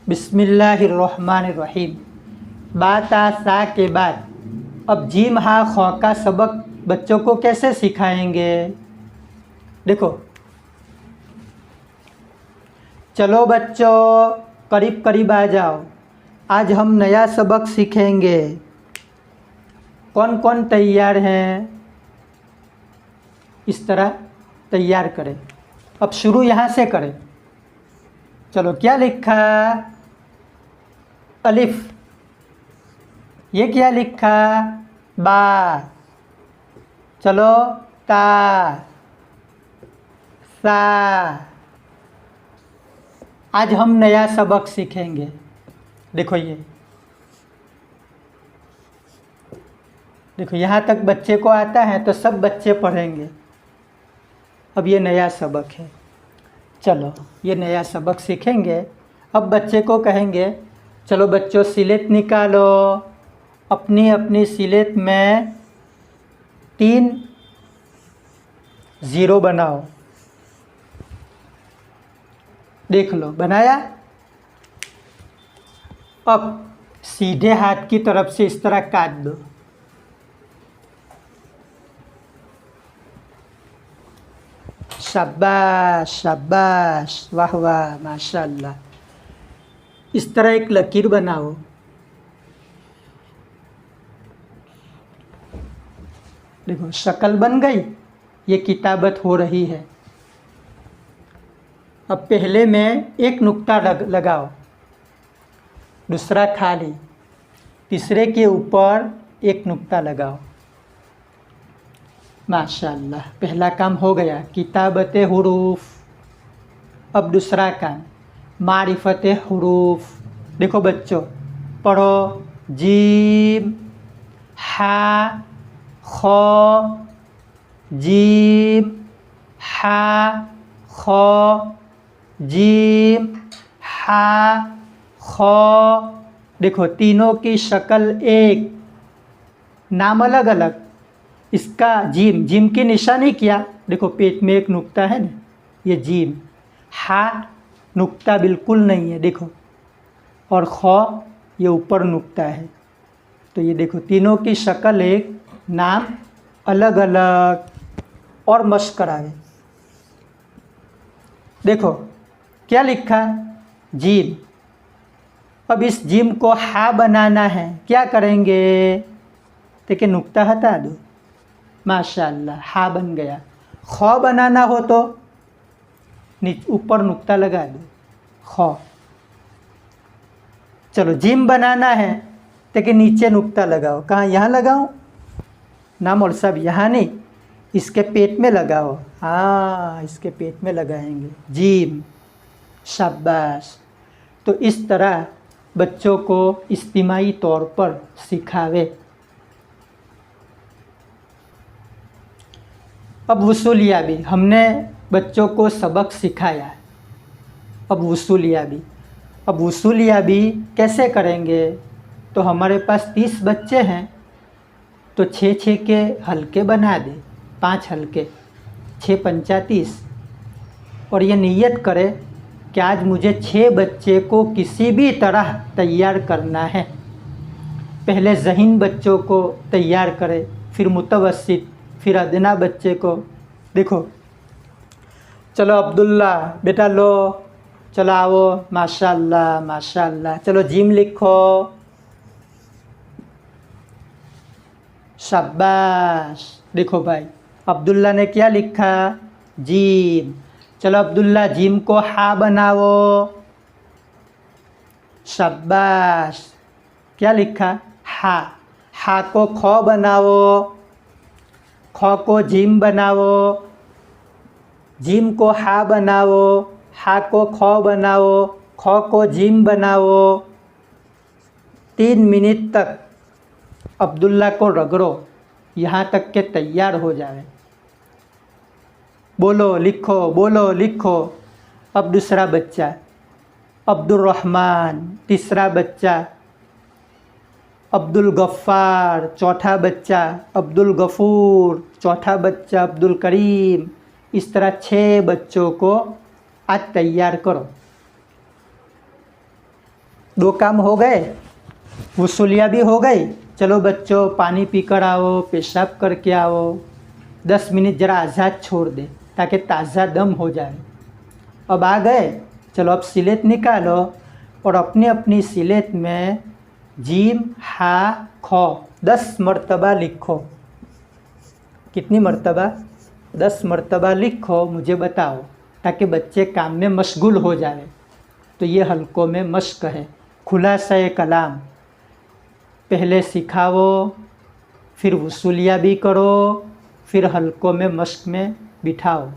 बिस्मिल्लाहिर्रहमानिर्रहीम। बात आ सा के बाद अब जीम हा खौ का सबक बच्चों को कैसे सिखाएंगे। देखो, चलो बच्चों करीब करीब आ जाओ, आज हम नया सबक सीखेंगे। कौन कौन तैयार हैं? इस तरह तैयार करें। अब शुरू यहाँ से करें। चलो, क्या लिखा? अलिफ। ये क्या लिखा? बा। चलो, ता, सा। आज हम नया सबक सीखेंगे। देखो, देखो यहाँ तक बच्चे को आता है तो सब बच्चे पढ़ेंगे। अब ये नया सबक है। चलो, ये नया सबक सीखेंगे। अब बच्चे को कहेंगे, चलो बच्चों स्लेट निकालो, अपनी अपनी स्लेट में 3 0 बनाओ। देख लो, बनाया? अब सीधे हाथ की तरफ से इस तरह काट दो। शाबाश शाबाश, वाह वाह, माशाल्लाह। इस तरह एक लकीर बनाओ। देखो, शक्ल बन गई। ये किताबत हो रही है। अब पहले में एक नुक्ता लगाओ, दूसरा खाली, तीसरे के ऊपर एक नुक्ता लगाओ। माशाल्लाह, पहला काम हो गया, किताबते हुरूफ। अब दूसरा काम, मारिफते हुरूफ। देखो बच्चों, पढ़ो। जीम, हा, खो, जीम, हा, खो, जीम, हा, खो। देखो, तीनों की शक्ल एक, नाम अलग अलग। इसका जीम, जीम की निशानी क्या? देखो, पेट में एक नुक्ता है ना, ये जीम। हा, नुक्ता बिल्कुल नहीं है, देखो। और खो, ये ऊपर नुक्ता है। तो ये देखो, तीनों की शक्ल एक, नाम अलग अलग। और मश्क करावे। देखो, क्या लिखा? जीम। अब इस जीम को हा बनाना है, क्या करेंगे? देखिए, नुक्ता हटा दो। माशाल्लाह, हा बन गया। खौ बनाना हो तो ऊपर नुक्ता लगा दो, खौ। चलो, जीम बनाना है तो कि नीचे नुक्ता लगाओ। कहाँ? यहाँ लगाओ नाम, और सब यहाँ नहीं, इसके पेट में लगाओ। हाँ, इसके पेट में लगाएंगे, जीम। शाबाश। तो इस तरह बच्चों को इज्तिमाई तौर पर सिखावे। अब वसूलियाबी, हमने बच्चों को सबक सिखाया। अब वसूलियाबी, अब वसूलियाबी कैसे करेंगे? तो हमारे पास 30 बच्चे हैं, तो 6 के हल्के बना दे, 5 हल्के, 6 पंचा 30। और ये नियत करे कि आज मुझे 6 बच्चे को किसी भी तरह तैयार करना है। पहले ज़हीन बच्चों को तैयार करे, फिर मुतवस्सित, फिर अदना बच्चे को। देखो, चलो अब्दुल्ला बेटा लो, चलो आओ। माशाल्लाह माशाल्लाह। चलो, जीम लिखो। शाबाश। देखो भाई, अब्दुल्ला ने क्या लिखा? जीम। चलो अब्दुल्ला, जीम को हा बनाओ। शाबाश। क्या लिखा? हा। हा को खौ बनाओ, खौ को जीम बनाओ, जीम को हा बनाओ, हा को खौ बनाओ, खौ को जीम बनाओ। 3 मिनट तक अब्दुल्ला को रगड़ो, यहाँ तक के तैयार हो जाए। बोलो लिखो, बोलो लिखो। अब दूसरा बच्चा, अब्दुर्रहमान। तीसरा बच्चा, अब्दुल गफ़्फ़ार। चौथा बच्चा, अब्दुल गफ़ूर। चौथा बच्चा, अब्दुल करीम। इस तरह 6 बच्चों को आज तैयार करो। दो काम हो गए, वसूलियाँ भी हो गई। चलो बच्चों पानी पी कर आओ, पेशाब करके आओ, 10 मिनट ज़रा आज़ाद छोड़ दे ताकि ताज़ा दम हो जाए। अब आ गए, चलो अब सिलेट निकालो और अपनी अपनी सिलेट में जीम हा खो 10 मरतबा लिखो। कितनी मरतबा? 10 मरतबा लिखो, मुझे बताओ, ताकि बच्चे काम में मशगूल हो जाए। तो ये हल्कों में मश्क है। खुलासा कलाम, पहले सिखाओ, फिर वसूलिया भी करो, फिर हल्कों में मश्क में बिठाओ।